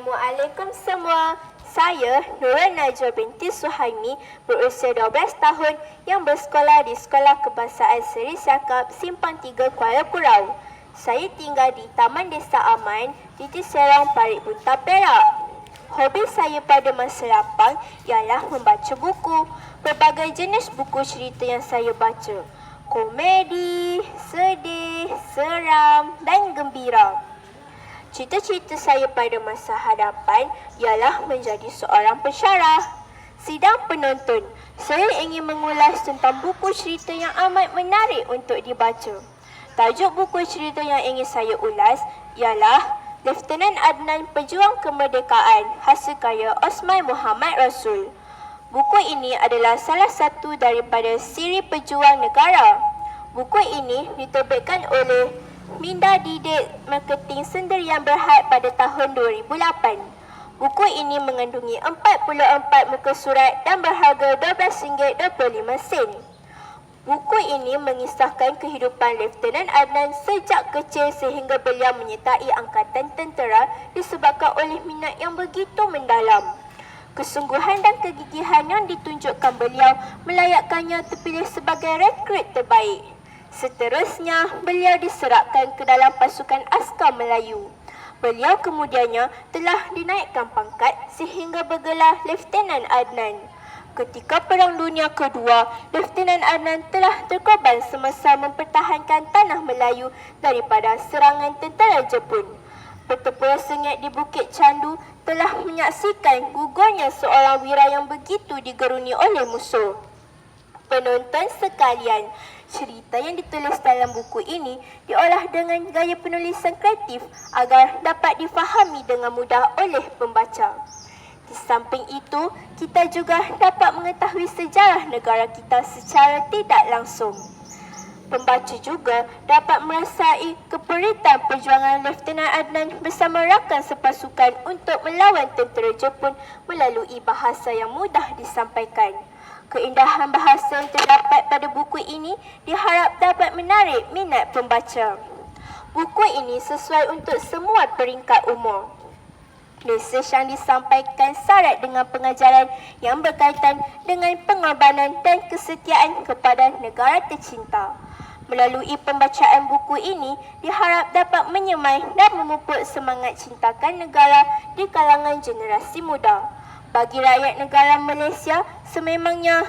Assalamualaikum semua. Saya Nurul Najwa binti Suhaimi, berusia 12 tahun yang bersekolah di Sekolah Kebangsaan Seri Siakap, Simpang 3, Kuala Kurau. Saya tinggal di Taman Desa Aman, Titik Serang, Parit Bunta, Perak. Hobi saya pada masa lapang ialah membaca buku. Berbagai jenis buku cerita yang saya baca. Komedi, sedih, seram dan gembira. Cita-cita saya pada masa hadapan ialah menjadi seorang pensyarah. Sidang penonton, saya ingin mengulas tentang buku cerita yang amat menarik untuk dibaca. Tajuk buku cerita yang ingin saya ulas ialah Lieutenant Adnan Pejuang Kemerdekaan, hasil karya Osman Muhammad Rasul. Buku ini adalah salah satu daripada siri Pejuang Negara. Buku ini diterbitkan oleh Minda Didik Marketing Sendirian Berhad pada tahun 2008. Buku ini mengandungi 44 muka surat dan berharga RM12.25. Buku ini mengisahkan kehidupan Lieutenant Adnan sejak kecil sehingga beliau menyertai Angkatan Tentera disebabkan oleh minat yang begitu mendalam. Kesungguhan dan kegigihan yang ditunjukkan beliau melayakkannya terpilih sebagai rekrut terbaik. Seterusnya, beliau diserahkan ke dalam pasukan askar Melayu. Beliau kemudiannya telah dinaikkan pangkat sehingga bergelar Lieutenant Adnan. Ketika Perang Dunia Kedua, Lieutenant Adnan telah terkorban semasa mempertahankan tanah Melayu daripada serangan tentera Jepun. Pertempuran sengit di Bukit Candu telah menyaksikan gugurnya seorang wira yang begitu digeruni oleh musuh. Penonton sekalian, cerita yang ditulis dalam buku ini diolah dengan gaya penulisan kreatif agar dapat difahami dengan mudah oleh pembaca. Di samping itu, kita juga dapat mengetahui sejarah negara kita secara tidak langsung. Pembaca juga dapat merasai keperitan perjuangan Lieutenant Adnan bersama rakan sepasukan untuk melawan tentera Jepun melalui bahasa yang mudah disampaikan. Keindahan bahasa yang terdapat pada buku ini diharap dapat menarik minat pembaca. Buku ini sesuai untuk semua peringkat umur. Mesej yang disampaikan syarat dengan pengajaran yang berkaitan dengan pengorbanan dan kesetiaan kepada negara tercinta. Melalui pembacaan buku ini diharap dapat menyemai dan memupuk semangat cintakan negara di kalangan generasi muda. Bagi rakyat negara Malaysia, sememangnya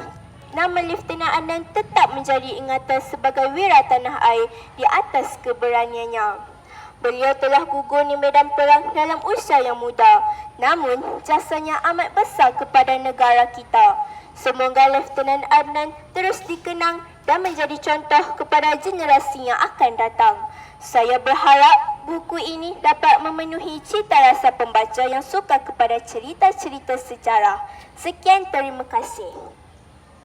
nama Lieutenant Adnan tetap menjadi ingatan sebagai wira tanah air di atas keberaniannya. Beliau telah gugur di medan perang dalam usia yang muda, namun jasanya amat besar kepada negara kita. Semoga Lieutenant Adnan terus dikenang dan menjadi contoh kepada generasi yang akan datang. Saya berharap buku ini dapat memenuhi cita rasa pembaca yang suka kepada cerita-cerita sejarah. Sekian, terima kasih.